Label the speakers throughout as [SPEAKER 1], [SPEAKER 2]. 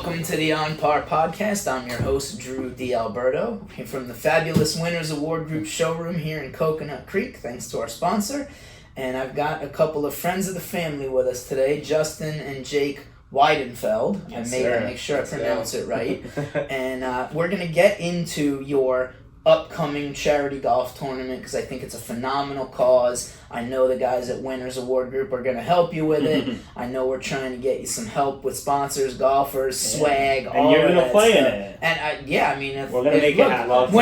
[SPEAKER 1] welcome to the On Par podcast. I'm your host, Drew De Alberto, from the Fabulous Winners Award Group showroom here in Coconut Creek, thanks to our sponsor. And I've got a couple of friends of the family with us today, Justin and Jake Whitenfeld.
[SPEAKER 2] Yes,
[SPEAKER 1] I make sure I pronounce it right. And we're going to get into your upcoming charity golf tournament because I think it's a phenomenal cause. I know the guys at Winners Award Group are going to help you with it. I know we're trying to get you some help with sponsors, golfers, swag,
[SPEAKER 2] and
[SPEAKER 1] all
[SPEAKER 2] you're
[SPEAKER 1] of
[SPEAKER 2] gonna
[SPEAKER 1] that
[SPEAKER 2] play
[SPEAKER 1] stuff.
[SPEAKER 2] in it.
[SPEAKER 1] And we're
[SPEAKER 2] gonna make it happen.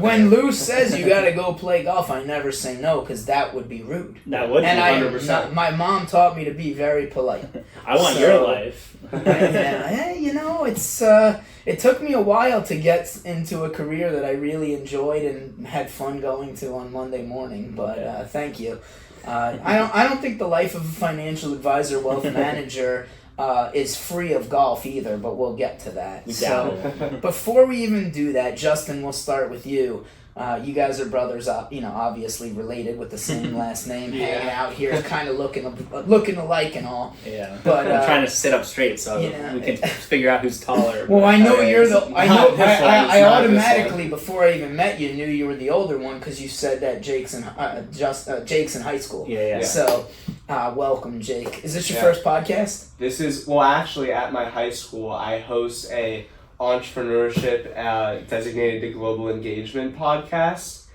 [SPEAKER 1] When Lou says you got to go play golf, I never say no because that would be rude.
[SPEAKER 2] That would be 100%.
[SPEAKER 1] My mom taught me to be very polite.
[SPEAKER 2] I want your life.
[SPEAKER 1] It took me a while to get into a career that I really enjoyed and had fun going to on Monday morning, but thank you. I don't think the life of a financial advisor, wealth manager is free of golf either, but we'll get to that. So before we even do that, Justin, we'll start with you. You guys are brothers, obviously related with the same last name, hanging out here, kind of looking alike and all.
[SPEAKER 2] Yeah,
[SPEAKER 1] but
[SPEAKER 2] I'm trying to sit up straight so we can figure out who's taller.
[SPEAKER 1] Well, I know you're the. I automatically, before I even met you, knew you were the older one because you said that Jake's in high school.
[SPEAKER 2] Yeah.
[SPEAKER 1] So, welcome, Jake. Is this your first podcast?
[SPEAKER 3] This is actually at my high school. I host a entrepreneurship designated to global engagement podcast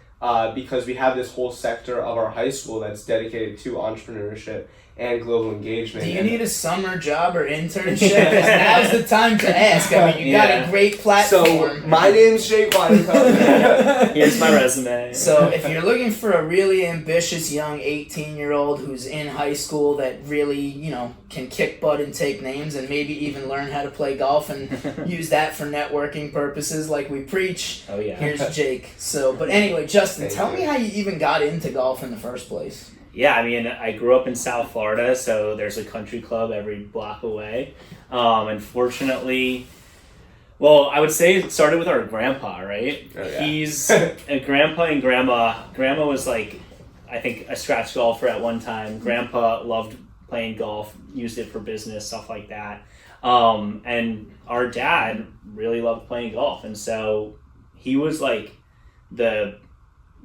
[SPEAKER 3] because we have this whole sector of our high school that's dedicated to entrepreneurship and global engagement.
[SPEAKER 1] Do you need a summer job or internship? Because now's the time to ask. I mean, you got a great platform.
[SPEAKER 3] So, my name's Jake Whitenfeld.
[SPEAKER 2] Here's my resume.
[SPEAKER 1] So, if you're looking for a really ambitious young 18-year-old who's in high school that really, can kick butt and take names and maybe even learn how to play golf and use that for networking purposes like we preach, here's Jake. So, but anyway, Justin, tell me how you even got into golf in the first place.
[SPEAKER 2] Yeah, I mean, I grew up in South Florida, so there's a country club every block away. Unfortunately, I would say it started with our grandpa, right?
[SPEAKER 3] Oh, yeah.
[SPEAKER 2] He's a grandpa and grandma. Grandma was I think a scratch golfer at one time. Grandpa loved playing golf, used it for business, stuff like that. And our dad really loved playing golf. And so he was the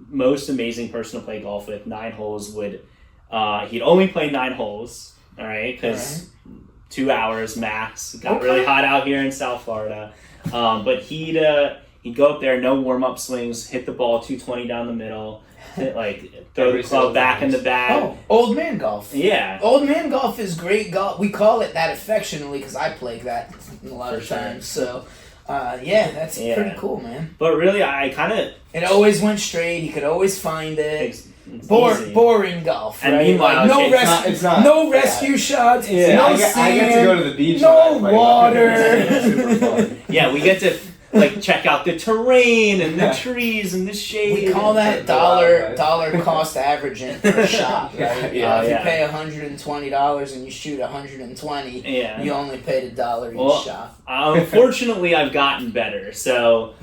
[SPEAKER 2] most amazing person to play golf with. 9 holes he'd only play 9 holes, all right, because 2 hours max. Got really hot out here in South Florida, but he'd go up there, no warm-up swings, hit the ball 220 down the middle, throw the club back in the bag.
[SPEAKER 1] Oh, old man golf.
[SPEAKER 2] Yeah,
[SPEAKER 1] old man golf is great golf. We call it that affectionately because I play that a lot of times. So that's pretty cool, man.
[SPEAKER 2] But really, I kind of...
[SPEAKER 1] It always went straight. He could always find it.
[SPEAKER 2] It's
[SPEAKER 1] boring golf, right?
[SPEAKER 2] And meanwhile,
[SPEAKER 1] no no rescue shots, no sand,
[SPEAKER 3] I get to go to the beach.
[SPEAKER 1] No water.
[SPEAKER 3] Super fun.
[SPEAKER 2] Yeah, we get to check out the terrain and the trees and the shade.
[SPEAKER 1] We call that dollar cost averaging per shot, right? If you pay $120 and you shoot 120, you only paid $1 each shot.
[SPEAKER 2] Unfortunately, I've gotten better. So,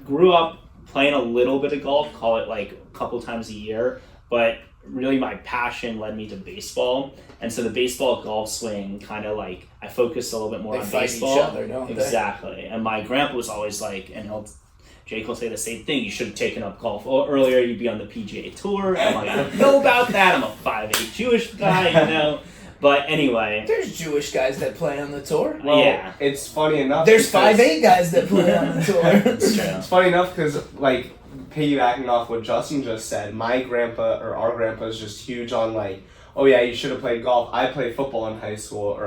[SPEAKER 2] grew up playing a little bit of golf, call it a couple times a year, but really my passion led me to baseball. And so the baseball golf swing kind of I focused a little bit more on baseball.
[SPEAKER 1] Each other, don't they?
[SPEAKER 2] Exactly. And my grandpa was always Jake will say the same thing, you should have taken up golf earlier, you'd be on the PGA Tour. I'm I don't know about that, I'm a 5'8" Jewish guy, But anyway.
[SPEAKER 1] There's Jewish guys that play on the tour.
[SPEAKER 3] Well, it's funny enough.
[SPEAKER 1] There's 5'8" guys that play on the tour.
[SPEAKER 3] It's funny enough because, piggybacking off what Justin just said, our grandpa is just huge on, you should have played golf. I played football in high school,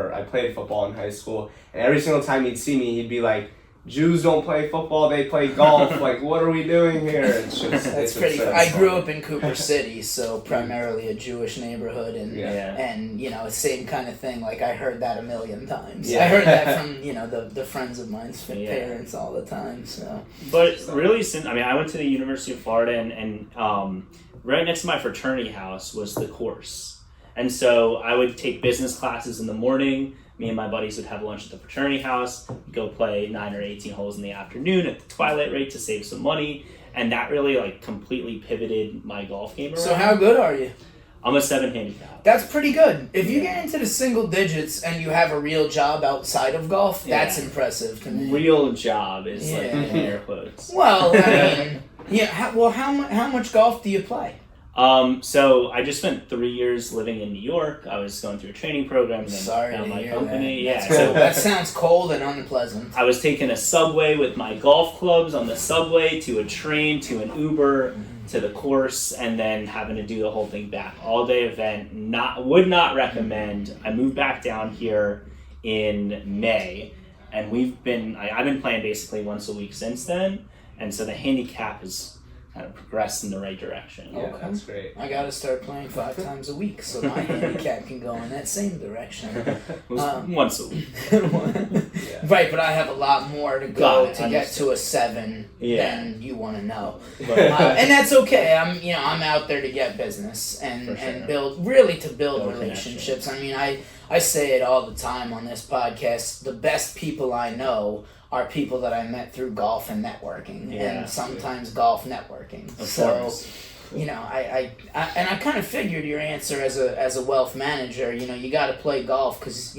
[SPEAKER 3] and every single time he'd see me, he'd be like, Jews don't play football, they play golf. What are we doing here? It's just
[SPEAKER 1] that's pretty cool. I grew up in Cooper City, so primarily a Jewish neighborhood, and same kind of thing. I heard that a million times. I heard that from the friends of mine's parents all the time. So,
[SPEAKER 2] but really, I went to the University of Florida, and right next to my fraternity house was the course, and so I would take business classes in the morning. Me and my buddies would have lunch at the fraternity house, go play 9 or 18 holes in the afternoon at the twilight rate to save some money, and that really completely pivoted my golf game around.
[SPEAKER 1] So how good are you?
[SPEAKER 2] I'm a 7 handicap.
[SPEAKER 1] That's pretty good. If you get into the single digits and you have a real job outside of golf, that's impressive to me.
[SPEAKER 2] Real job is like in air quotes.
[SPEAKER 1] Well, I mean, how much golf do you play?
[SPEAKER 2] So I just spent 3 years living in New York. I was going through a training program and then found my company.
[SPEAKER 1] That.
[SPEAKER 2] So
[SPEAKER 1] that sounds cold and unpleasant.
[SPEAKER 2] I was taking a subway with my golf clubs on the subway to a train to an Uber to the course, and then having to do the whole thing back. All day event. Would not recommend. I moved back down here in May, and I've been playing basically once a week since then, and so the handicap has kind of progressed in the right direction.
[SPEAKER 3] Yeah, that's great.
[SPEAKER 1] I gotta start playing 5 times a week so my handicap can go in that same direction.
[SPEAKER 2] Once a week.
[SPEAKER 1] Right, but I have a lot more to go to get to a 7 than you want to know.
[SPEAKER 2] But,
[SPEAKER 1] and that's okay. I'm out there to get business and build relationships. I mean, I say it all the time on this podcast. The best people I know are people that I met through golf and networking, and sometimes golf networking. Of course. I kind of figured your answer as a wealth manager. You got to play golf because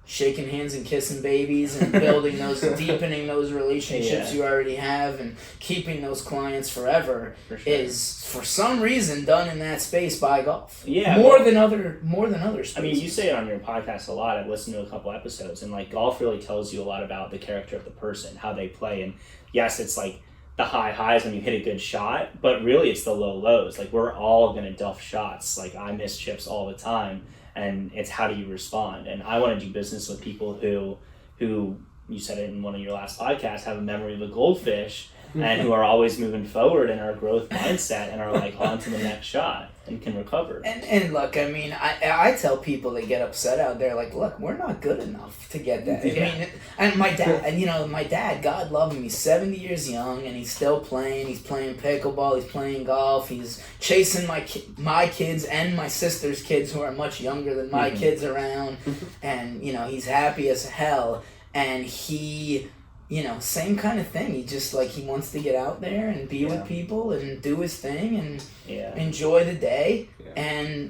[SPEAKER 1] shaking hands and kissing babies and building deepening those relationships you already have and keeping those clients forever is for some reason done in that space by golf.
[SPEAKER 2] Yeah,
[SPEAKER 1] more than other spaces.
[SPEAKER 2] I mean, you say it on your podcast a lot. I've listened to a couple episodes, and like golf really tells you a lot about the character of the person, how they play, and yes, it's like the high highs when you hit a good shot, but really it's the low lows. Like we're all gonna duff shots. Like I miss chips all the time. And it's how do you respond? And I want to do business with people who you said it in one of your last podcasts, have a memory of a goldfish and who are always moving forward in our growth mindset and are like on to the next shot and can recover.
[SPEAKER 1] And look, I mean, I tell people that get upset out there, like, look, we're not good enough to get that.
[SPEAKER 2] Yeah.
[SPEAKER 1] I mean, and my dad, God love him, he's 70 years young and he's still playing. He's playing pickleball, he's playing golf, he's chasing my kids and my sister's kids who are much younger than my kids around, and he's happy as hell. And he, same kind of thing. He wants to get out there and be with people and do his thing and enjoy the day and,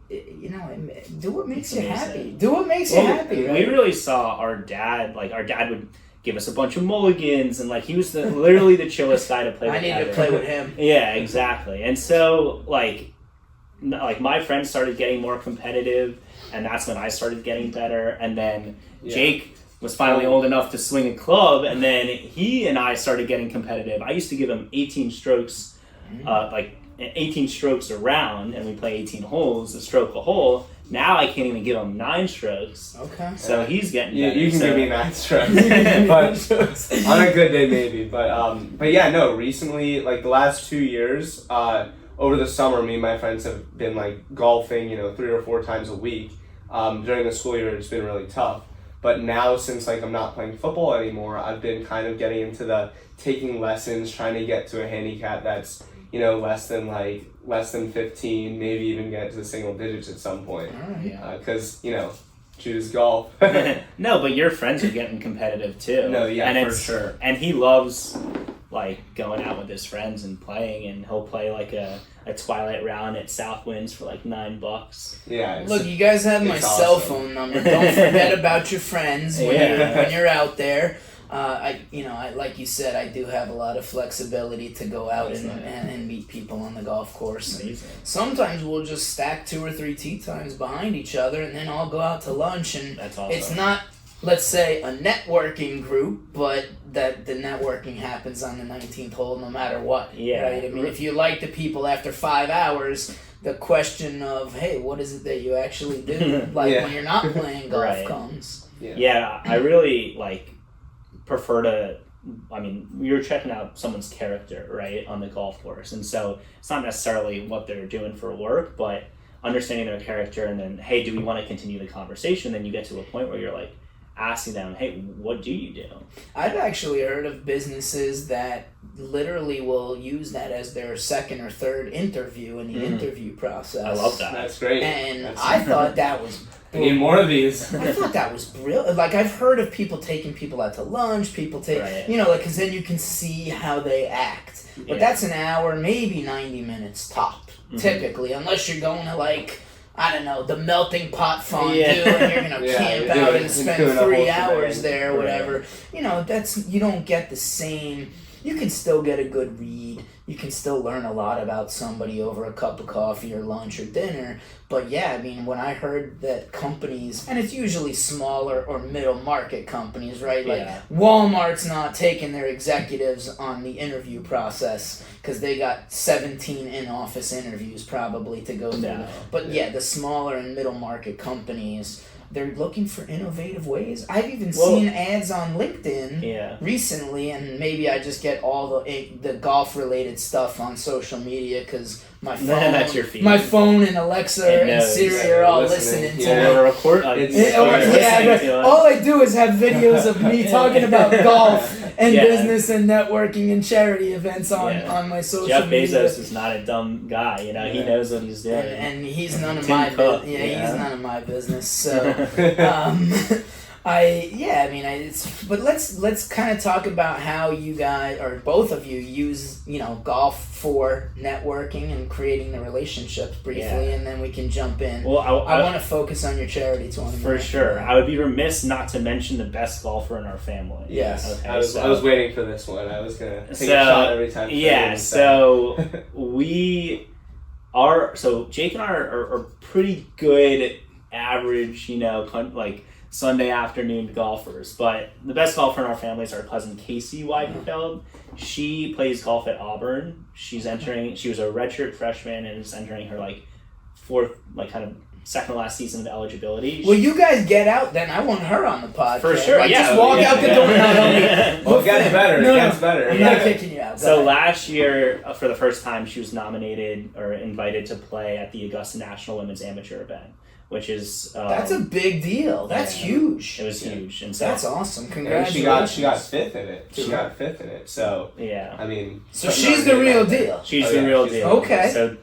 [SPEAKER 1] do what makes you happy. Do what makes you happy, right?
[SPEAKER 2] We really saw our dad would give us a bunch of mulligans and he was literally the chillest guy to play with.
[SPEAKER 1] I need to play with him.
[SPEAKER 2] Yeah, exactly. And so like my friends started getting more competitive, and that's when I started getting better. And then Jake was finally old enough to swing a club, and then he and I started getting competitive. I used to give him 18 strokes, 18 strokes around, and we play 18 holes, a stroke a hole. Now I can't even give him 9 strokes. Okay. So he's getting better.
[SPEAKER 3] You can give me 9 strokes, but on a good day maybe. But yeah, no. Recently, the last 2 years, over the summer, me and my friends have been golfing, 3 or 4 times a week. During the school year, it's been really tough. But now, since I'm not playing football anymore, I've been kind of getting into the taking lessons, trying to get to a handicap that's less than 15, maybe even get to the single digits at some point. Because choose golf.
[SPEAKER 2] No, but your friends are getting competitive too.
[SPEAKER 3] No, yeah, and for sure.
[SPEAKER 2] And he loves going out with his friends and playing, and he'll play a twilight round at Southwinds for $9.
[SPEAKER 3] Yeah.
[SPEAKER 1] Look, you guys have my cell phone number. Don't forget about your friends when you're out there. Like you said, I do have a lot of flexibility to go out and meet people on the golf course. Sometimes we'll just stack 2 or 3 tee times behind each other, and then I'll go out to lunch. And
[SPEAKER 2] that's awesome.
[SPEAKER 1] It's not, let's say, a networking group, but that the networking happens on the 19th hole no matter what.
[SPEAKER 2] Yeah.
[SPEAKER 1] Right? I mean, if you like the people after 5 hours, the question of, hey, what is it that you actually do? When you're not playing golf comes.
[SPEAKER 2] Yeah, I really prefer to, we were checking out someone's character, right, on the golf course. And so it's not necessarily what they're doing for work, but understanding their character, and then, hey, do we want to continue the conversation? Then you get to a point where you're asking them, hey, what do you do?
[SPEAKER 1] I've actually heard of businesses that literally will use that as their second or third interview in the interview process.
[SPEAKER 2] I love that.
[SPEAKER 3] That's great.
[SPEAKER 1] And I thought that was
[SPEAKER 3] I need more of these.
[SPEAKER 1] I thought that was brilliant. Like, I've heard of people taking people out to lunch, people take,
[SPEAKER 2] Right.
[SPEAKER 1] you know, like, because then you can see how they act. But that's an hour, maybe 90 minutes top, typically, unless you're going to, like, I don't know, the melting pot fondue, and you're going to camp out and spend 3 hours there or whatever. You know, you don't get the same. You can still get a good read. You can still learn a lot about somebody over a cup of coffee or lunch or dinner. But yeah, I mean, when I heard that companies, and it's usually smaller or middle market companies, right? Like Walmart's not taking their executives on the interview process because they got 17 in-office interviews probably to go through. But yeah, the smaller and middle market companies, they're looking for innovative ways. I've even seen ads on LinkedIn recently, and maybe I just get all the golf related stuff on social media because my phone,
[SPEAKER 2] that's your feed.
[SPEAKER 1] My phone and Alexa and Siri are all listening to me. All I do is have videos of me talking about golf and business and networking and charity events on my social media.
[SPEAKER 2] Jeff Bezos is not a dumb guy. You know, he knows what he's doing.
[SPEAKER 1] And he's none of my business. He's none of my business. So. But let's kind of talk about how you guys, or both of you, use, you know, golf for networking and creating the relationships briefly, and then we can jump in. Well, I want to focus on your charity tournament.
[SPEAKER 2] For sure. I would be remiss not to mention the best golfer in our family.
[SPEAKER 1] Yes.
[SPEAKER 3] Okay, I was waiting for this one. I was going to take a shot every time.
[SPEAKER 2] Yeah, so Jake and I are pretty good average, you know, like Sunday afternoon golfers, but the best golfer in our family is our cousin Casey Whitenfeld. She plays golf at Auburn. She was a redshirt freshman and is entering her like fourth, like kind of second to last season of eligibility.
[SPEAKER 1] Well, you guys get out then. I want her on the podcast.
[SPEAKER 2] For sure.
[SPEAKER 1] Like, just walk out the door.
[SPEAKER 3] Well, it gets better.
[SPEAKER 1] No,
[SPEAKER 3] it gets better.
[SPEAKER 1] I'm not kicking you out.
[SPEAKER 2] So last year, for the first time, she was nominated or invited to play at the Augusta National Women's Amateur event, which is
[SPEAKER 1] that's a big deal. That's huge.
[SPEAKER 2] It was huge, and so
[SPEAKER 1] that's awesome. Congratulations.
[SPEAKER 3] And she got fifth in it. She got fifth in it. So I mean,
[SPEAKER 1] so she's the real deal.
[SPEAKER 2] She's the real deal.
[SPEAKER 1] Okay.
[SPEAKER 2] So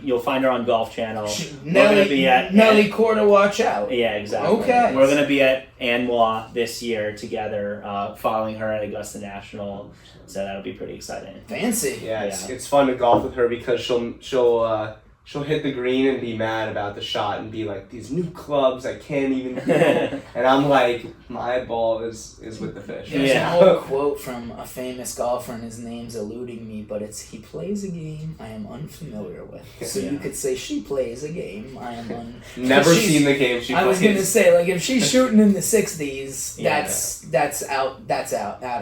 [SPEAKER 2] you'll find her on Golf Channel.
[SPEAKER 1] Nelly Corda, watch out.
[SPEAKER 2] Yeah, exactly.
[SPEAKER 1] Okay.
[SPEAKER 2] We're gonna be at Anwa this year together, following her at Augusta National. So that'll be pretty exciting.
[SPEAKER 1] Fancy.
[SPEAKER 3] Yeah, it's fun to golf with her because she'll hit the green and be mad about the shot and be like, these new clubs, I can't even hit. And I'm like, my ball is with the fish.
[SPEAKER 1] There's an old quote from a famous golfer, and his name's eluding me, but it's, he plays a game I am unfamiliar with. So you could say she plays a game I am
[SPEAKER 3] never seen the game she plays.
[SPEAKER 1] I was going to say, like, if she's shooting in the 60s, that's out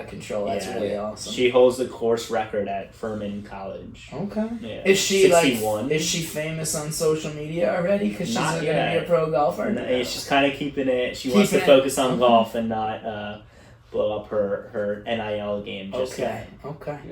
[SPEAKER 1] of control. That's really awesome.
[SPEAKER 2] She holds the course record at Furman College.
[SPEAKER 1] Okay.
[SPEAKER 2] Yeah.
[SPEAKER 1] Is she
[SPEAKER 2] 61.
[SPEAKER 1] Is she famous on social media already because she's going to be a pro golfer?
[SPEAKER 2] No, she's kind of keeping it. She wants to focus on golf and not blow up her NIL game.
[SPEAKER 1] Okay.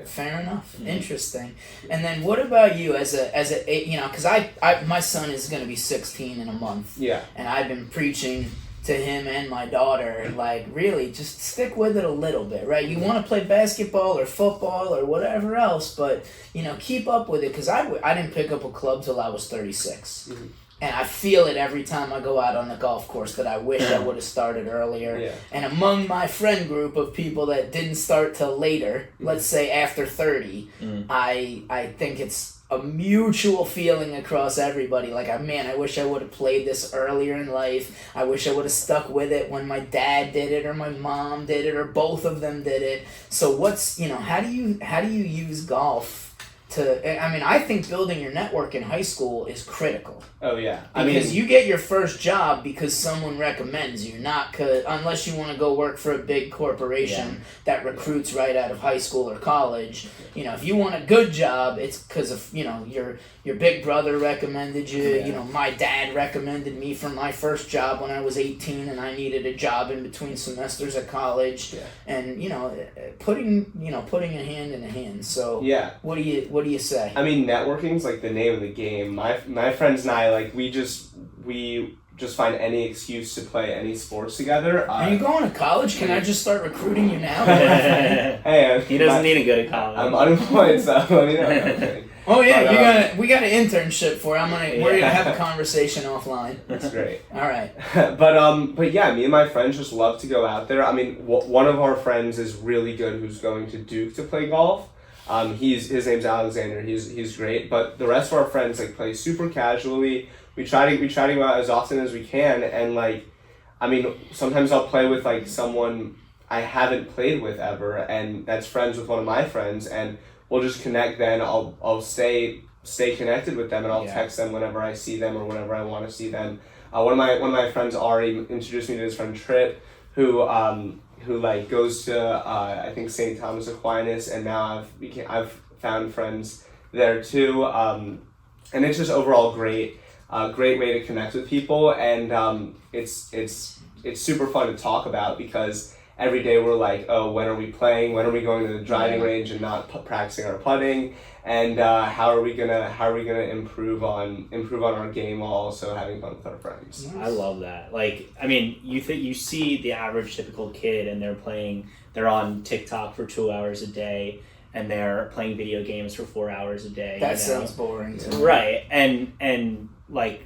[SPEAKER 1] Fair enough. Mm-hmm. Interesting. And then what about you as a you know, because I my son is going to be 16 in a month.
[SPEAKER 3] Yeah.
[SPEAKER 1] And I've been preaching to him and my daughter, like, really just stick with it a little bit, right? You want to play basketball or football or whatever else, but, you know, keep up with it, because I didn't pick up a club till I was 36. Mm-hmm. And I feel it every time I go out on the golf course that I wish I would have started earlier. Yeah. And among my friend group of people that didn't start till later, let's say after 30, I think it's a mutual feeling across everybody. Like, I wish I would have played this earlier in life. I wish I would have stuck with it when my dad did it or my mom did it or both of them did it. So what's, you know, how do you use golf to, I mean, I think building your network in high school is critical.
[SPEAKER 3] Oh, yeah.
[SPEAKER 1] Because you get your first job because someone recommends you, not unless you want to go work for a big corporation that recruits right out of high school or college. You know, if you want a good job, it's because of, you know, your big brother recommended you. Yeah. You know, my dad recommended me for my first job when I was 18 and I needed a job in between semesters at college. Yeah. And, you know, putting a hand in a hand. So what do you say?
[SPEAKER 3] I mean, networking's like the name of the game. My friends and I, like, we just find any excuse to play any sports together.
[SPEAKER 1] Are you going to college? Can I just start recruiting you now?
[SPEAKER 3] Hey,
[SPEAKER 2] he doesn't need to go to college.
[SPEAKER 3] I'm unemployed, so let me know.
[SPEAKER 1] Oh yeah, we got an internship for you. We're gonna have a conversation offline.
[SPEAKER 3] That's great.
[SPEAKER 1] All right.
[SPEAKER 3] But yeah, me and my friends just love to go out there. I mean, one of our friends is really good, who's going to Duke to play golf. His name's Alexander. He's great. But the rest of our friends like play super casually. We try to go out as often as we can, and like, I mean, sometimes I'll play with like someone I haven't played with ever, and that's friends with one of my friends, and we'll just connect. Then I'll stay connected with them, and I'll text them whenever I see them or whenever I want to see them. One of my friends already introduced me to his friend Trip, who like goes to I think St. Thomas Aquinas, and now I've found friends there too, and it's just overall great way to connect with people, and it's super fun to talk about because every day we're like, oh, when are we playing? When are we going to the driving range and not practicing our putting? And how are we gonna improve on our game while also having fun with our friends?
[SPEAKER 2] I love that. Like, I mean, you see the average typical kid, and they're on TikTok for 2 hours a day, and they're playing video games for 4 hours a day.
[SPEAKER 1] That sounds boring to me.
[SPEAKER 2] Right, and like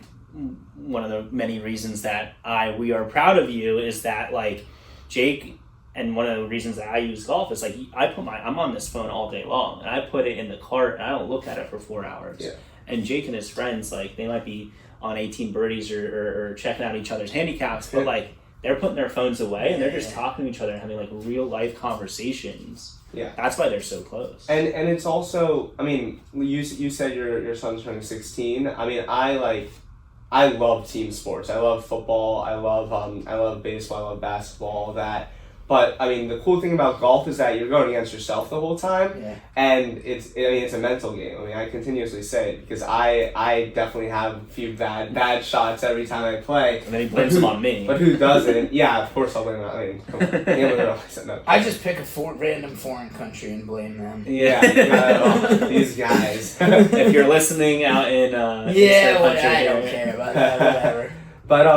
[SPEAKER 2] one of the many reasons that we are proud of you is that like Jake. And one of the reasons that I use golf is like I'm on this phone all day long, and I put it in the cart and I don't look at it for 4 hours.
[SPEAKER 3] Yeah.
[SPEAKER 2] And Jake and his friends, like, they might be on 18 birdies or checking out each other's handicaps, but like they're putting their phones away and they're just talking to each other and having like real life conversations.
[SPEAKER 3] Yeah,
[SPEAKER 2] that's why they're so close.
[SPEAKER 3] And it's also, I mean, you said your son's turning 16. I mean, I love team sports. I love football. I love baseball. I love basketball. All that. But I mean, the cool thing about golf is that you're going against yourself the whole time, and it's a mental game. I mean, I continuously say it because I definitely have a few bad shots every time I play.
[SPEAKER 2] And then he blames them on me.
[SPEAKER 3] But who doesn't? Yeah, of course I'll blame them. I mean, come on.
[SPEAKER 1] I just pick a random foreign country and blame them.
[SPEAKER 3] Yeah, these guys.
[SPEAKER 2] If you're listening out in
[SPEAKER 1] I don't care about that. Whatever.
[SPEAKER 3] But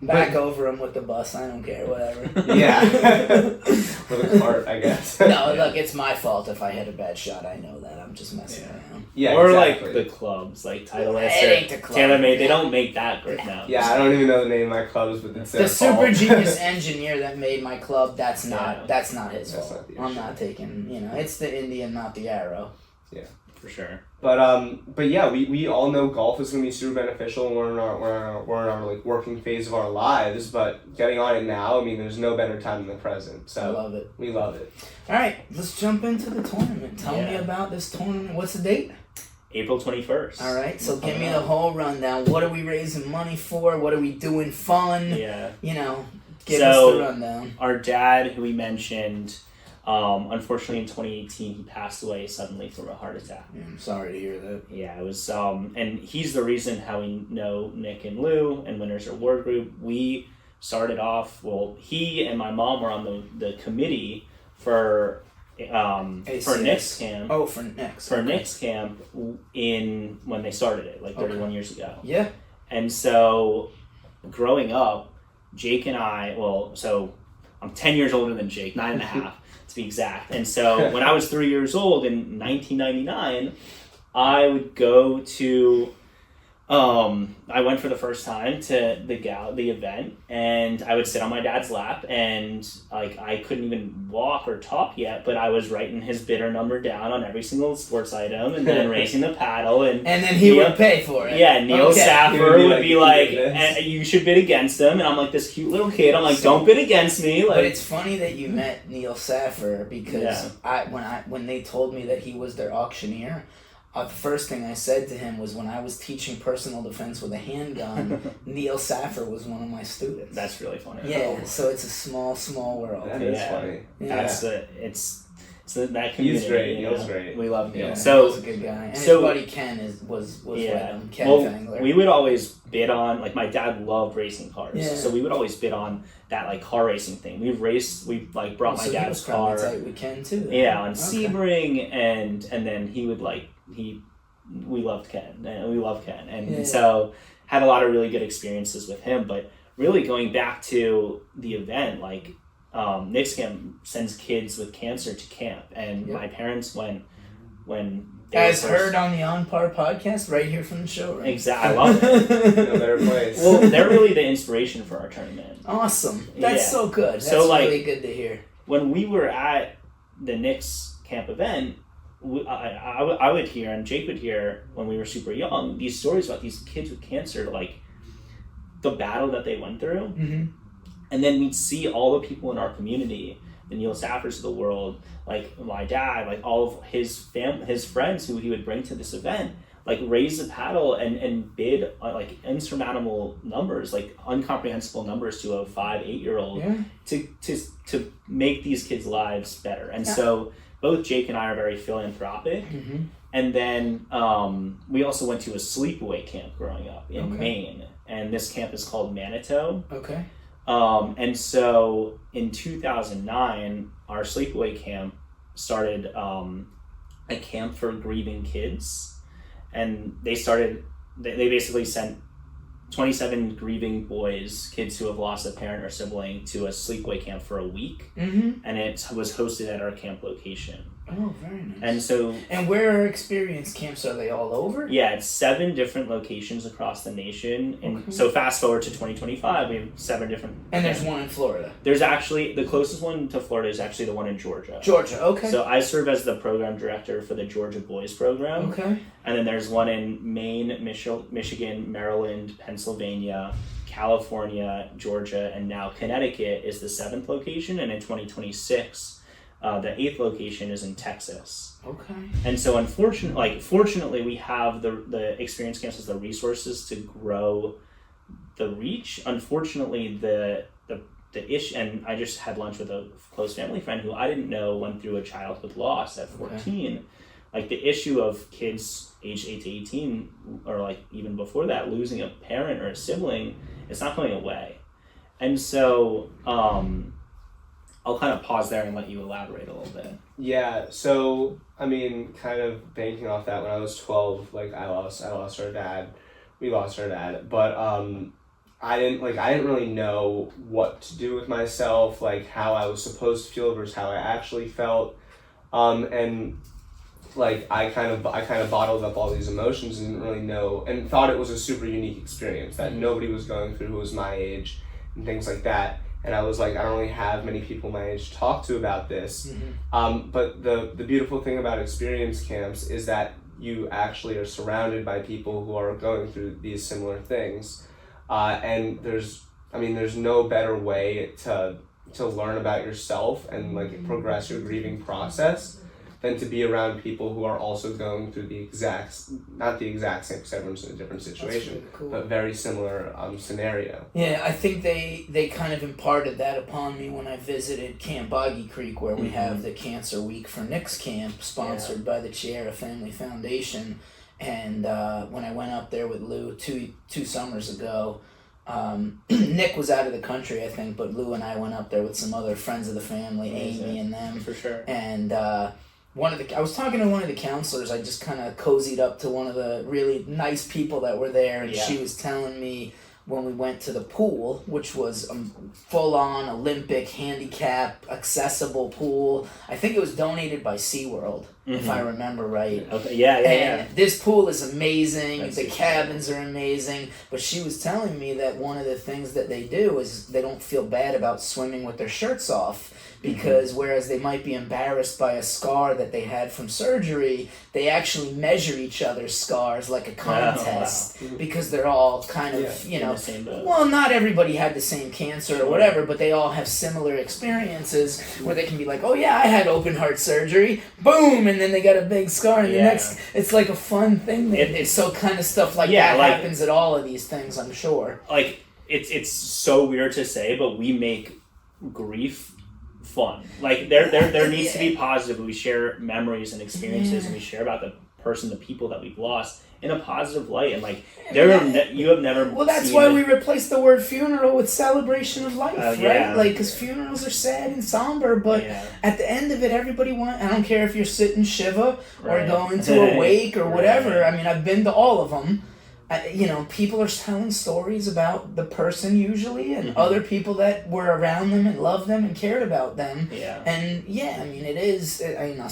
[SPEAKER 1] Back over him with the bus. I don't care. Whatever.
[SPEAKER 3] Yeah. With a cart, I guess.
[SPEAKER 1] No, look, it's my fault if I hit a bad shot. I know that. I'm just messing around.
[SPEAKER 3] Yeah,
[SPEAKER 2] or
[SPEAKER 3] exactly.
[SPEAKER 2] like the clubs, like Titleist.
[SPEAKER 1] It ain't the club.
[SPEAKER 2] TaylorMade. They don't make that great now.
[SPEAKER 3] Yeah, I don't even know the name of my clubs, but it's
[SPEAKER 1] the super genius engineer that made my club. That's not his fault. I'm not taking. It's the Indian, not the arrow.
[SPEAKER 3] Yeah.
[SPEAKER 2] For sure.
[SPEAKER 3] But yeah, we all know golf is going to be super beneficial, and we're in our like working phase of our lives. But getting on it now, I mean, there's no better time than the present. So
[SPEAKER 1] I love it.
[SPEAKER 3] We love it.
[SPEAKER 1] All right, let's jump into the tournament. Tell me about this tournament. What's the date?
[SPEAKER 2] April 21st.
[SPEAKER 1] All right, so give me the whole rundown. What are we raising money for? What are we doing fun?
[SPEAKER 2] Yeah.
[SPEAKER 1] Give us the rundown.
[SPEAKER 2] Our dad, who we mentioned. Unfortunately, in 2018, he passed away suddenly from a heart attack.
[SPEAKER 1] Yeah, I'm sorry to hear that.
[SPEAKER 2] Yeah, it was, and he's the reason how we know Nick and Lou and Winners Award Group. We started off, he and my mom were on the committee for Nick's camp.
[SPEAKER 1] Oh, for Nick's.
[SPEAKER 2] For Nick's camp when they started it, like 31 years ago.
[SPEAKER 1] Yeah.
[SPEAKER 2] And so, growing up, Jake and I, so I'm 10 years older than Jake, 9.5. To be exact. And so when I was 3 years old in 1999, I would go to I went for the first time to the event, and I would sit on my dad's lap, and like I couldn't even walk or talk yet, but I was writing his bidder number down on every single sports item, and then raising the paddle, and
[SPEAKER 1] then he would pay for it.
[SPEAKER 2] Yeah, Neil Saffer would be like, you should bid against him, and I'm like this cute little kid. I'm like, don't bid against me. Like,
[SPEAKER 1] but it's funny that you met Neil Saffer because when they told me that he was their auctioneer. The first thing I said to him was when I was teaching personal defense with a handgun, Neil Saffer was one of my students.
[SPEAKER 2] That's really funny.
[SPEAKER 1] Yeah, so it's a small world.
[SPEAKER 3] That is funny.
[SPEAKER 1] Yeah.
[SPEAKER 2] That's it's that community.
[SPEAKER 3] He's great. Neil's great.
[SPEAKER 2] We love Neil.
[SPEAKER 1] Yeah,
[SPEAKER 2] So
[SPEAKER 1] Neil's a good guy. And his buddy Ken was with him. Ken Fangler.
[SPEAKER 2] We would always bid on, like, my dad loved racing cars. Yeah. So we would always bid on that, like, car racing thing. We brought my dad's car.
[SPEAKER 1] Tight with Ken too. Then.
[SPEAKER 2] Yeah, on Sebring, and then he would we loved Ken, and we love Ken, and so had a lot of really good experiences with him. But really going back to the event, like Nick's camp sends kids with cancer to camp, and my parents went when they
[SPEAKER 1] as heard on the On Par podcast right here from the show. Right?
[SPEAKER 2] Exactly, I love it.
[SPEAKER 3] No better place.
[SPEAKER 2] Well, they're really the inspiration for our tournament.
[SPEAKER 1] Awesome, that's so good. That's
[SPEAKER 2] so, like,
[SPEAKER 1] really good to hear.
[SPEAKER 2] When we were at the Knicks camp event, I would hear, and Jake would hear when we were super young, these stories about these kids with cancer, like the battle that they went through.
[SPEAKER 1] Mm-hmm.
[SPEAKER 2] And then we'd see all the people in our community, the Neil Saffers of the world, like my dad, like all of his friends who he would bring to this event, like raise the paddle and bid like insurmountable numbers, like incomprehensible numbers to a 5-8-year-old to make these kids' lives better. And so both Jake and I are very philanthropic.
[SPEAKER 1] Mm-hmm.
[SPEAKER 2] And then we also went to a sleepaway camp growing up in Maine, and this camp is called Manitou.
[SPEAKER 1] Okay.
[SPEAKER 2] And so in 2009, our sleepaway camp started a camp for grieving kids. And they basically sent 27 grieving boys, kids who have lost a parent or sibling, to a sleepaway camp for a week.
[SPEAKER 1] Mm-hmm.
[SPEAKER 2] And it was hosted at our camp location.
[SPEAKER 1] Oh, very nice.
[SPEAKER 2] And so...
[SPEAKER 1] And where are experience camps? Are they all over?
[SPEAKER 2] Yeah, it's 7 different locations across the nation. And so fast forward to 2025, we have 7 different...
[SPEAKER 1] And there's one in Florida.
[SPEAKER 2] There's actually... The closest one to Florida is actually the one in Georgia.
[SPEAKER 1] Georgia, okay.
[SPEAKER 2] So I serve as the program director for the Georgia Boys program.
[SPEAKER 1] Okay.
[SPEAKER 2] And then there's one in Maine, Michigan, Maryland, Pennsylvania, California, Georgia, and now Connecticut is the 7th location. And in 2026... the 8th location is in Texas.
[SPEAKER 1] Okay.
[SPEAKER 2] And so fortunately, we have the experience camps as the resources to grow the reach. Unfortunately, the issue, and I just had lunch with a close family friend who I didn't know went through a childhood loss at 14. Okay. Like the issue of kids aged 8 to 18, or like even before that, losing a parent or a sibling, it's not going away. And so, I'll kind of pause there and let you elaborate a little bit.
[SPEAKER 3] Yeah, so, I mean, kind of banking off that, when I was 12, like, I lost our dad. We lost our dad. But, I didn't really know what to do with myself, like, how I was supposed to feel versus how I actually felt. And, like, I kind of bottled up all these emotions and didn't really know, and thought it was a super unique experience that nobody was going through who was my age and things like that. And I was like, I don't really have many people my age to talk to about this. Mm-hmm. But the beautiful thing about experience camps is that you actually are surrounded by people who are going through these similar things. And there's no better way to learn about yourself and like progress your grieving process than to be around people who are also going through not the exact same, because everyone's in a different situation, really cool, but very similar scenario.
[SPEAKER 1] Yeah, I think they kind of imparted that upon me when I visited Camp Boggy Creek, where we have the Cancer Week for Nick's Camp, sponsored by the Chiara Family Foundation. And when I went up there with Lou two summers ago, Nick was out of the country, I think, but Lou and I went up there with some other friends of the family, Amy and them. For sure. And I was talking to one of the counselors. I just kind of cozied up to one of the really nice people that were there, and she was telling me when we went to the pool, which was a full-on Olympic, handicap, accessible pool. I think it was donated by SeaWorld, if I remember right.
[SPEAKER 2] Okay. Yeah.
[SPEAKER 1] This pool is amazing. The cabins are amazing. But she was telling me that one of the things that they do is they don't feel bad about swimming with their shirts off. Because whereas they might be embarrassed by a scar that they had from surgery, they actually measure each other's scars like a contest. Oh, wow. Because they're all kind of, well, not everybody had the same cancer or whatever, but they all have similar experiences where they can be like, oh yeah, I had open heart surgery, boom, and then they got a big scar, and the next, it's like a fun thing. It's so kind of stuff like that happens at all of these things, I'm sure.
[SPEAKER 2] Like, it's so weird to say, but we make grief fun. Like there needs to be positive. We share memories and experiences, and we share about the people that we've lost in a positive light. And like you have never.
[SPEAKER 1] Well, that's why we replaced the word funeral with celebration of life, right? Like, because funerals are sad and somber, but at the end of it, everybody I don't care if you're sitting Shiva or going to a wake or whatever. I mean, I've been to all of them. people are telling stories about the person usually, and other people that were around them and loved them and cared about them.
[SPEAKER 2] Yeah.
[SPEAKER 1] And it is.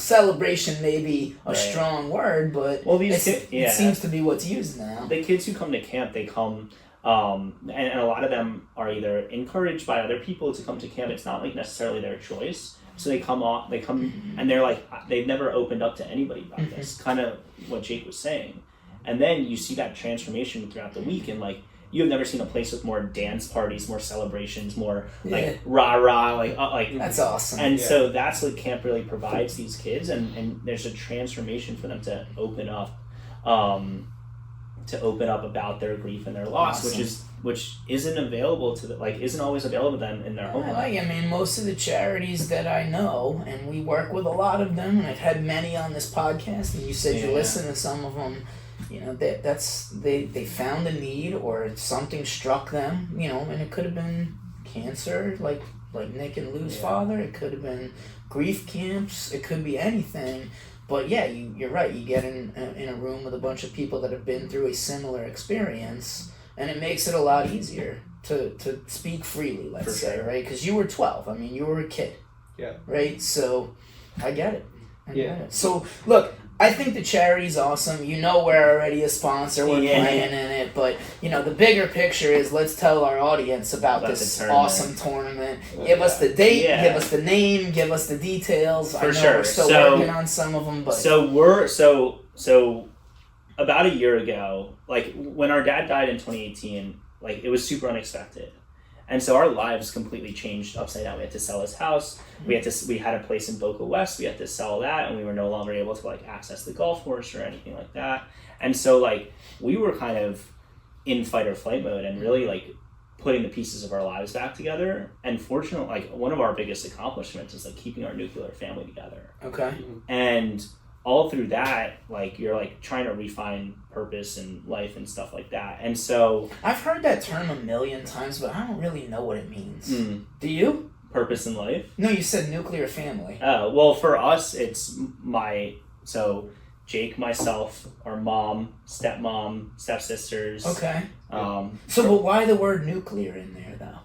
[SPEAKER 1] Celebration may be a strong word, but it seems to be what's used now.
[SPEAKER 2] The kids who come to camp, they come, and a lot of them are either encouraged by other people to come to camp. It's not like necessarily their choice. So they come and they're like, they've never opened up to anybody about this. Kind of what Jake was saying. And then you see that transformation throughout the week, and like you have never seen a place with more dance parties, more celebrations, more like rah-rah, like
[SPEAKER 1] that's awesome.
[SPEAKER 2] And so that's what camp really provides these kids, and there's a transformation for them to open up about their grief and their loss, which isn't available to isn't always available to them in their home life.
[SPEAKER 1] Most of the charities that I know, and we work with a lot of them, and I've had many on this podcast, and you said you listen to some of them. They found a need, or something struck them, and it could have been cancer, like Nick and Lou's father. It could have been grief camps. It could be anything. But you're right. You get in a room with a bunch of people that have been through a similar experience, and it makes it a lot easier to speak freely. Let's say, right? Because you were 12. You were a kid. Yeah. Right. So, I get it. I get it. So look. I think the charity's awesome. We're already a sponsor. We're playing in it. But, the bigger picture is let's tell our audience about this awesome tournament. Give us the date, give us the name, give us the details. I know we're still working on some of them. But
[SPEAKER 2] So about a year ago, when our dad died in 2018, it was super unexpected. And so our lives completely changed upside down. We had to sell his house. We had a place in Boca West. We had to sell that, and we were no longer able to access the golf course or anything like that. And so we were kind of in fight or flight mode, and really putting the pieces of our lives back together. And fortunately, one of our biggest accomplishments is keeping our nuclear family together.
[SPEAKER 1] Okay.
[SPEAKER 2] And all through that, you're trying to refine purpose and life and stuff like that. And so
[SPEAKER 1] I've heard that term a million times, but I don't really know what it means. Do you?
[SPEAKER 2] Purpose in life?
[SPEAKER 1] No, you said nuclear family.
[SPEAKER 2] Oh, well, for us, it's Jake, myself, our mom, stepmom, stepsisters.
[SPEAKER 1] Okay. But why the word nuclear in there, though?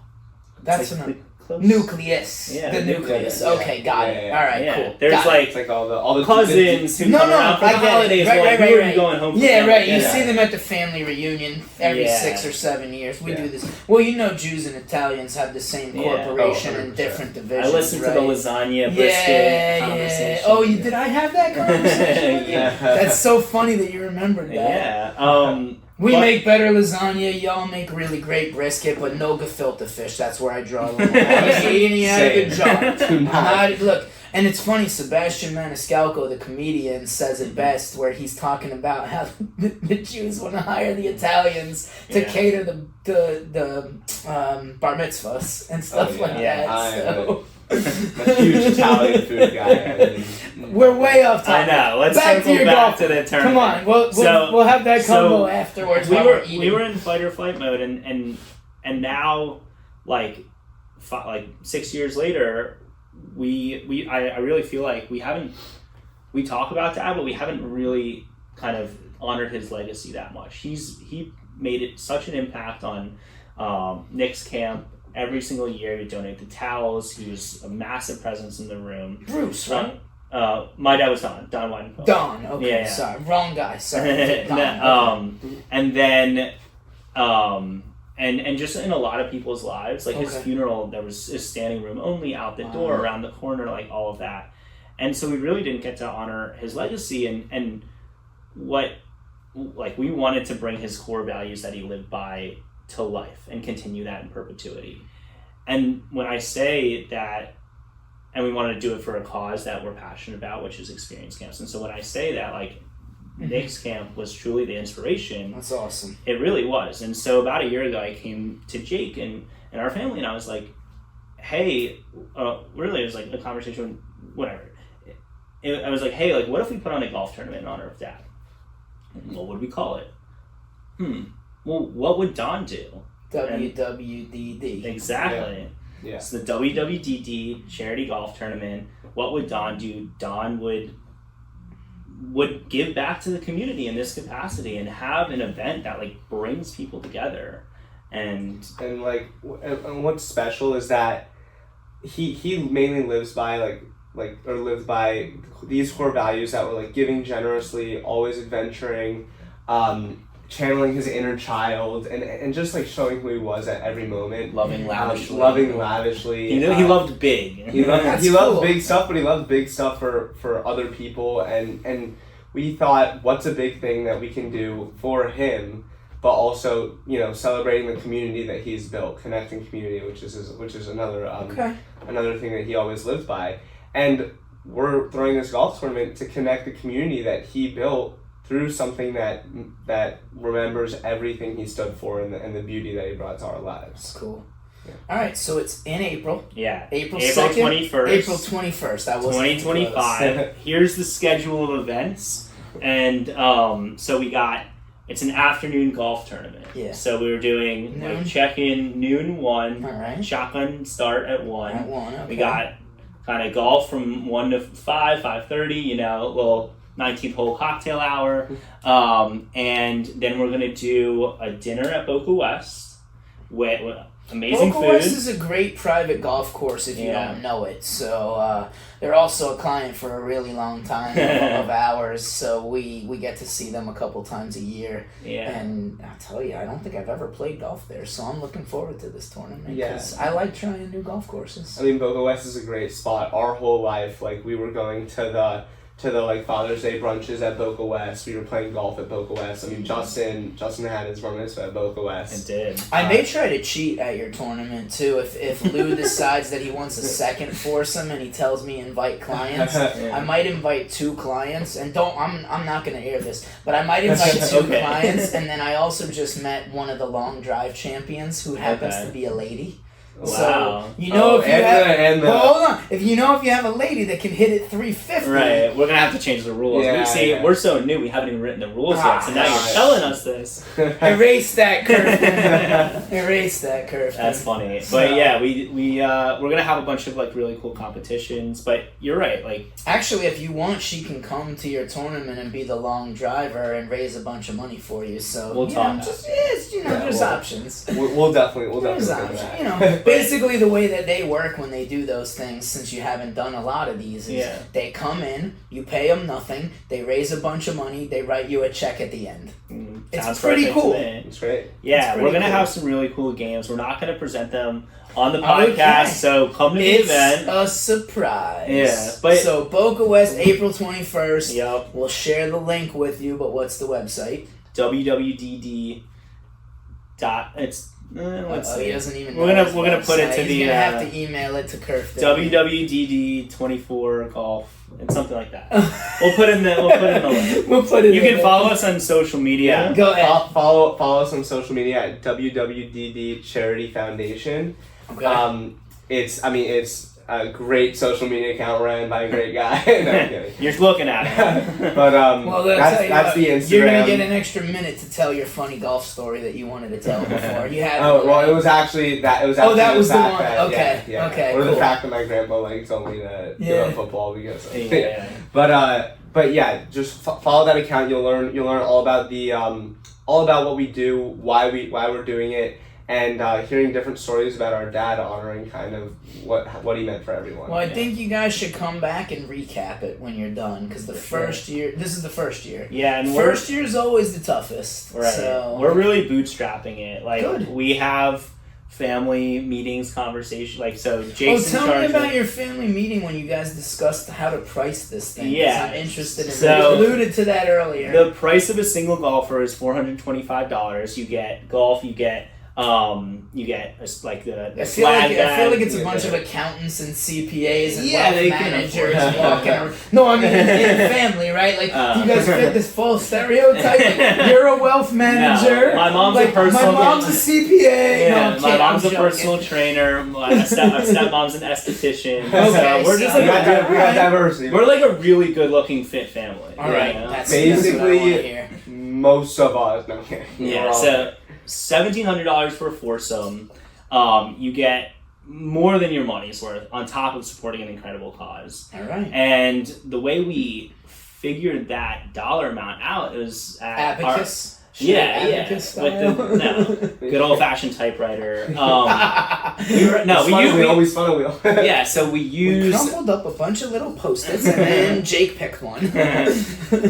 [SPEAKER 1] That's
[SPEAKER 2] close.
[SPEAKER 1] Nucleus.
[SPEAKER 2] Yeah,
[SPEAKER 1] the nucleus. Okay, got it. All right, cool.
[SPEAKER 2] There's
[SPEAKER 3] it's like all the
[SPEAKER 2] cousins who come around for the holidays.
[SPEAKER 1] Right.
[SPEAKER 2] Who are you going home for?
[SPEAKER 1] You see them at the family reunion every 6 or 7 years. We do this. Well, Jews and Italians have the same corporation in different divisions.
[SPEAKER 2] I listened to the lasagna brisket conversation.
[SPEAKER 1] Oh, did I have that conversation? That's so funny that you remembered that.
[SPEAKER 2] Yeah.
[SPEAKER 1] We make better lasagna, y'all make really great brisket, but no gefilte fish. That's where I draw the line. I'm eating out of the jar. Look, and it's funny, Sebastian Maniscalco, the comedian, says it best, where he's talking about how the Jews want to hire the Italians to cater the bar mitzvahs and stuff like that.
[SPEAKER 3] I'm a huge Italian food guy.
[SPEAKER 1] We're way off topic.
[SPEAKER 2] I know. Let's
[SPEAKER 1] back
[SPEAKER 2] circle back to the tournament.
[SPEAKER 1] Come on, we'll have that combo afterwards.
[SPEAKER 2] We were in fight or flight mode, and now 6 years later, I really feel like we talk about Dad, but we haven't really kind of honored his legacy that much. He made it such an impact on Nick's camp. Every single year, he donated the towels. He was a massive presence in the room.
[SPEAKER 1] Bruce, right?
[SPEAKER 2] My dad was Don Whitenfeld.
[SPEAKER 1] Don, okay, sorry, wrong guy. Sorry. Don,
[SPEAKER 2] and then, and just in a lot of people's lives, his funeral, there was a standing room only out the door, around the corner, all of that, and so we really didn't get to honor his legacy and what, we wanted to bring his core values that he lived by to life and continue that in perpetuity. And when I say that, and we want to do it for a cause that we're passionate about, which is experience camps. And so when I say that, Nick's camp was truly the inspiration.
[SPEAKER 1] That's awesome.
[SPEAKER 2] It really was. And so about a year ago, I came to Jake and our family, and I was like, hey, really, it was a conversation, whatever. I was like, hey, what if we put on a golf tournament in honor of Dad? What would we call it? Well, what would Don do?
[SPEAKER 1] WWDD.
[SPEAKER 2] Exactly. Yeah. It's the WWDD Charity Golf Tournament. What would Don do? Don would would give back to the community in this capacity and have an event that like brings people together. And
[SPEAKER 3] like, and what's special is that he mainly lives by lived by these core values that were like giving generously, always adventuring, channeling his inner child, and just like showing who he was at every moment.
[SPEAKER 2] Loving lavishly.
[SPEAKER 3] He
[SPEAKER 2] loved big.
[SPEAKER 3] He loved big stuff, but he loved big stuff for other people, and we thought, what's a big thing that we can do for him, but also, you know, celebrating the community that he's built, connecting community, which is another another thing that he always lived by. And we're throwing this golf tournament to connect the community that he built through something that remembers everything he stood for and the beauty that he brought to our lives.
[SPEAKER 1] That's cool.
[SPEAKER 3] Yeah.
[SPEAKER 1] All right, so it's in April.
[SPEAKER 2] Yeah.
[SPEAKER 1] April
[SPEAKER 2] 21st.
[SPEAKER 1] April 21st. That was
[SPEAKER 2] 2025. Here's the schedule of events. And so it's an afternoon golf tournament.
[SPEAKER 1] Yeah.
[SPEAKER 2] So we were doing
[SPEAKER 1] noon.
[SPEAKER 2] like check-in noon 1.
[SPEAKER 1] All right.
[SPEAKER 2] Shotgun start at 1.
[SPEAKER 1] At 1, okay.
[SPEAKER 2] We got kind of golf from 1 to 5:30, you know, a little 19th hole cocktail hour. And then we're going to do a dinner at Boca West with amazing
[SPEAKER 1] Boca
[SPEAKER 2] food.
[SPEAKER 1] West is a great private golf course if you don't know it. So they're also a client for a really long time of ours. So we get to see them a couple times a year.
[SPEAKER 2] Yeah.
[SPEAKER 1] And I'll tell you, I don't think I've ever played golf there. So I'm looking forward to this tournament because
[SPEAKER 3] Yeah.
[SPEAKER 1] I like trying new golf courses.
[SPEAKER 3] I mean, Boca West is a great spot. Our whole life, like, we were going to the like Father's Day brunches at Boca West. We were playing golf at Boca West. I mean, Justin had his bar mitzvah at Boca West.
[SPEAKER 2] It did.
[SPEAKER 1] I may try to cheat at your tournament too. If Lou decides that he wants a second foursome and he tells me invite clients, I might invite 2 clients. And I'm not going to air this, but I might invite 2 clients. And then I also just met one of the long drive champions who happens to be a lady.
[SPEAKER 2] Wow.
[SPEAKER 1] So you know hold on. If you have a lady that can hit it 350,
[SPEAKER 2] right? We're gonna have to change the rules. We're so new. We haven't even written the rules yet. So now you're telling us this.
[SPEAKER 1] Erase that curve. Erase that curve.
[SPEAKER 2] That's funny. But yeah, we're gonna have a bunch of like really cool competitions. But you're right. Like
[SPEAKER 1] actually, if you want, she can come to your tournament and be the long driver and raise a bunch of money for you. So
[SPEAKER 2] we'll talk.
[SPEAKER 1] There's options.
[SPEAKER 3] We'll definitely.
[SPEAKER 1] There's options. You know. Basically, the way that they work when they do those things, since you haven't done a lot of these, is they come in, you pay them nothing, they raise a bunch of money, they write you a check at the end. It's pretty cool.
[SPEAKER 3] It's great.
[SPEAKER 2] Yeah, we're going to have some really cool games. We're not going to present them on the podcast, so come to the event.
[SPEAKER 1] It's a surprise.
[SPEAKER 2] Yeah.
[SPEAKER 1] So Boca West, April 21st.
[SPEAKER 2] Yep.
[SPEAKER 1] We'll share the link with you, but what's the website?
[SPEAKER 2] WWDD. Let's see.
[SPEAKER 1] He doesn't even know.
[SPEAKER 2] We're gonna put it to
[SPEAKER 1] He's gonna have to email it to Kerf.
[SPEAKER 2] WWDD 24 golf. It's something like that. We'll put in the link.
[SPEAKER 1] We'll put it.
[SPEAKER 2] You can follow us on social media.
[SPEAKER 1] Go ahead.
[SPEAKER 3] Follow us on social media at WWDD Charity Foundation.
[SPEAKER 1] Okay.
[SPEAKER 3] It's a great social media account ran by a great guy. No, I'm kidding.
[SPEAKER 2] You're looking at it.
[SPEAKER 3] But
[SPEAKER 1] that's
[SPEAKER 3] the Instagram.
[SPEAKER 1] You're gonna get an extra minute to tell your funny golf story that you wanted to tell before. You had.
[SPEAKER 3] It was actually that. It was actually
[SPEAKER 1] that was the
[SPEAKER 3] fact
[SPEAKER 1] one.
[SPEAKER 3] that,
[SPEAKER 1] Okay.
[SPEAKER 3] Yeah.
[SPEAKER 1] Okay.
[SPEAKER 3] Or
[SPEAKER 1] cool.
[SPEAKER 3] the fact that my grandpa told me to give up football because. But yeah, just follow that account. You'll learn all about all about what we do, why we're doing it. And hearing different stories about our dad, honoring kind of what he meant for everyone.
[SPEAKER 1] Well, I think you guys should come back and recap it when you're done, because this is the first year.
[SPEAKER 2] Yeah, and
[SPEAKER 1] first year is always the toughest.
[SPEAKER 2] Right.
[SPEAKER 1] So
[SPEAKER 2] we're really bootstrapping it. Like
[SPEAKER 1] good.
[SPEAKER 2] We have family meetings, conversation. Like so, Jason.
[SPEAKER 1] Tell me about your family meeting when you guys discussed how to price this thing.
[SPEAKER 2] Yeah,
[SPEAKER 1] I'm interested in.
[SPEAKER 2] So,
[SPEAKER 1] you alluded to that earlier.
[SPEAKER 2] The price of a single golfer is $425. You get golf. You get like the flag bag.
[SPEAKER 1] I feel like it's a bunch of accountants and CPAs and wealth
[SPEAKER 2] they
[SPEAKER 1] managers walking around. No, I mean in family, right? Like you guys fit this full stereotype. Like, you're a wealth manager.
[SPEAKER 2] No, my mom's a personal.
[SPEAKER 1] My mom's a CPA.
[SPEAKER 2] Yeah,
[SPEAKER 1] no,
[SPEAKER 2] my mom's a personal trainer. My stepmom's an esthetician.
[SPEAKER 1] Okay,
[SPEAKER 2] so we're just
[SPEAKER 3] we got diversity.
[SPEAKER 2] We're like a really good-looking fit family.
[SPEAKER 1] All right,
[SPEAKER 2] you know?
[SPEAKER 1] that's
[SPEAKER 3] basically
[SPEAKER 1] what I want to hear.
[SPEAKER 3] Most of us. No, okay.
[SPEAKER 2] Yeah. So $1,700 for a foursome. You get more than your money's worth on top of supporting an incredible cause.
[SPEAKER 1] All right.
[SPEAKER 2] And the way we figured that dollar amount out, it was at
[SPEAKER 1] Abacus.
[SPEAKER 2] Abacus
[SPEAKER 1] style.
[SPEAKER 2] Good old fashioned typewriter. We
[SPEAKER 3] always fun wheel.
[SPEAKER 2] Yeah, so we
[SPEAKER 1] We
[SPEAKER 2] used.
[SPEAKER 1] crumpled up a bunch of little Post-its and then Jake picked one.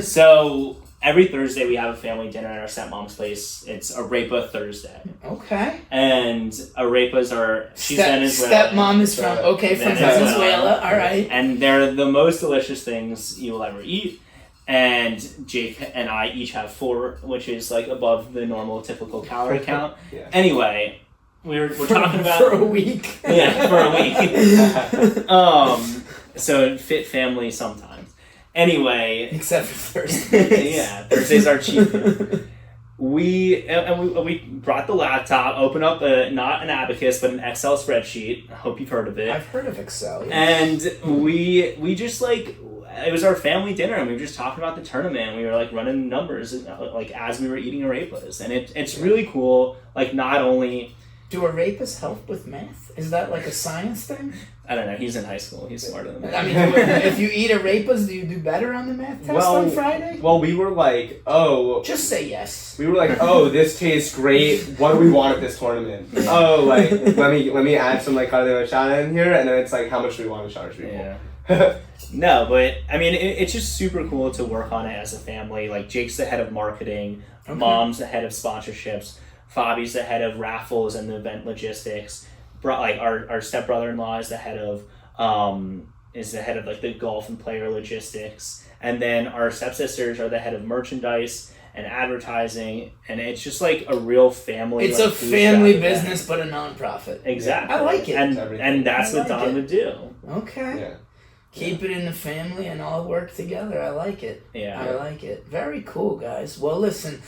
[SPEAKER 2] So every Thursday we have a family dinner at our stepmom's place. It's Arepa Thursday.
[SPEAKER 1] Okay.
[SPEAKER 2] And Arepas are Venezuelan.
[SPEAKER 1] Stepmom is from Venezuela. All right.
[SPEAKER 2] And they're the most delicious things you will ever eat. And Jake and I each have 4, which is like above the normal typical calorie count.
[SPEAKER 3] Yeah.
[SPEAKER 2] Anyway, we're talking about
[SPEAKER 1] for a week.
[SPEAKER 2] Yeah, for a week. So fit family sometimes. Anyway,
[SPEAKER 1] except for Thursdays.
[SPEAKER 2] Yeah, Thursdays are cheap. We brought the laptop, opened up not an Abacus but an Excel spreadsheet. I hope you've heard of it.
[SPEAKER 1] I've heard of Excel. Yes.
[SPEAKER 2] And we just like, it was our family dinner and we were just talking about the tournament. We were like running numbers like as we were eating arepas, and it's really cool. Like, not only
[SPEAKER 1] do arepas help with math? Is that like a science thing?
[SPEAKER 2] I don't know. He's in high school. He's smarter than me.
[SPEAKER 1] I mean, if you eat arepas, do you do better on the math test on Friday?
[SPEAKER 3] Well, we were like,
[SPEAKER 1] just say yes.
[SPEAKER 3] We were like, this tastes great. What do we want at this tournament? Like, let me add some like carne machada in here, and then it's like, how much do we want to charge people?
[SPEAKER 2] Yeah. No, but I mean, it's just super cool to work on it as a family. Like, Jake's the head of marketing, Mom's the head of sponsorships, Fabi's the head of raffles and the event logistics. Like our stepbrother-in-law is the head of like the golf and player logistics, and then our stepsisters are the head of merchandise and advertising, and it's just like a real family.
[SPEAKER 1] It's a family business, but a nonprofit.
[SPEAKER 2] Exactly.
[SPEAKER 1] I like it.
[SPEAKER 2] And that's what Don would do.
[SPEAKER 1] Okay.
[SPEAKER 3] Yeah.
[SPEAKER 1] Keep it in the family and all work together. I like it.
[SPEAKER 2] Yeah.
[SPEAKER 1] I like it. Very cool, guys. Well, listen,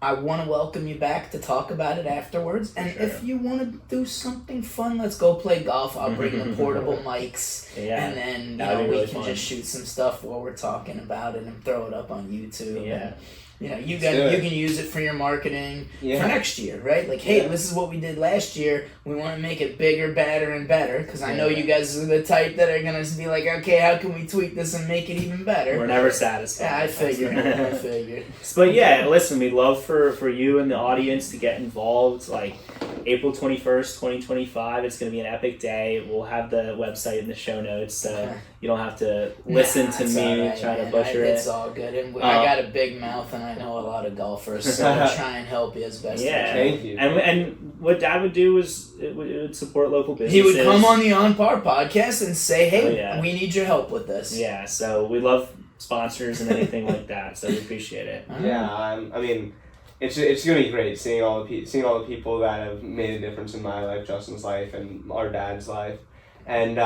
[SPEAKER 1] I want to welcome you back to talk about it afterwards. And if you want to do something fun, let's go play golf. I'll bring the portable mics.
[SPEAKER 2] Yeah.
[SPEAKER 1] And then we can just shoot some stuff while we're talking about it and throw it up on YouTube.
[SPEAKER 2] Yeah.
[SPEAKER 1] And, you can use it for your marketing for next year, right? Like, hey, this is what we did last year. We want to make it bigger, badder, and better. Because I know you guys are the type that are going to be like, okay, how can we tweak this and make it even better?
[SPEAKER 2] We're never satisfied.
[SPEAKER 1] Yeah, I figured.
[SPEAKER 2] But yeah, listen, we'd love for you and the audience to get involved. Like, April 21st, 2025, it's going to be an epic day. We'll have the website in the show notes, so you don't have to listen to me try to butcher it.
[SPEAKER 1] It's all good. And I got a big mouth, and I know a lot of golfers, so I'll try and help you as best I can.
[SPEAKER 3] Thank you.
[SPEAKER 2] And what Dad would do is it would support local businesses.
[SPEAKER 1] He would come on the On Par podcast and say, hey, we need your help with this.
[SPEAKER 2] Yeah, so we love sponsors and anything like that, so we appreciate it.
[SPEAKER 3] Yeah, I mean, it's gonna be great seeing all the people that have made a difference in my life, Justin's life, and our dad's life, and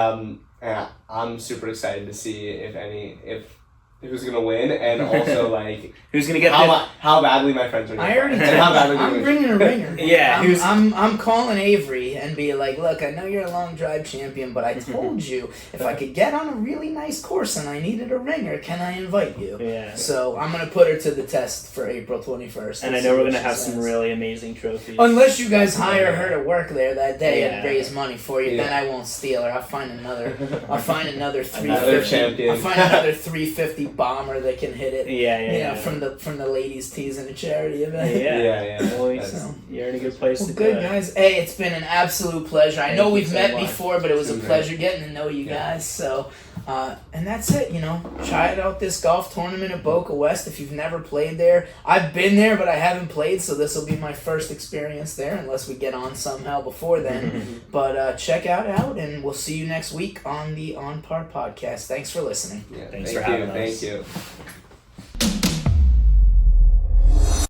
[SPEAKER 3] I'm super excited to see if who's gonna win, and also like
[SPEAKER 2] who's gonna get
[SPEAKER 3] how badly my friends are doing.
[SPEAKER 1] I already told I'm bringing a ringer.
[SPEAKER 2] Yeah,
[SPEAKER 1] I'm calling Avery and be like, look, I know you're a long drive champion, but I told you if I could get on a really nice course and I needed a ringer, can I invite you?
[SPEAKER 2] Yeah.
[SPEAKER 1] So I'm gonna put her to the test for April 21st.
[SPEAKER 2] And I know we're gonna have some really amazing trophies.
[SPEAKER 1] Unless you guys hire her to work there that day and raise money for you, then I won't steal her. I'll find another 350.
[SPEAKER 3] Another champion.
[SPEAKER 1] I'll find another 350 bomber that can hit it.
[SPEAKER 2] Yeah.
[SPEAKER 1] From the ladies' tees in a charity event.
[SPEAKER 2] Yeah. Well, you're in a good place to do
[SPEAKER 1] good
[SPEAKER 2] it.
[SPEAKER 1] Guys. Hey, it's been an absolute pleasure. I know we've met
[SPEAKER 2] much.
[SPEAKER 1] before, but it was a pleasure getting to know you guys. So, and that's it. Try out this golf tournament at Boca West if you've never played there. I've been there, but I haven't played, so this will be my first experience there, unless we get on somehow before then. But check out, and we'll see you next week on the On Par podcast. Thanks for listening.
[SPEAKER 3] Yeah,
[SPEAKER 2] Thanks for having us.
[SPEAKER 3] Thank you.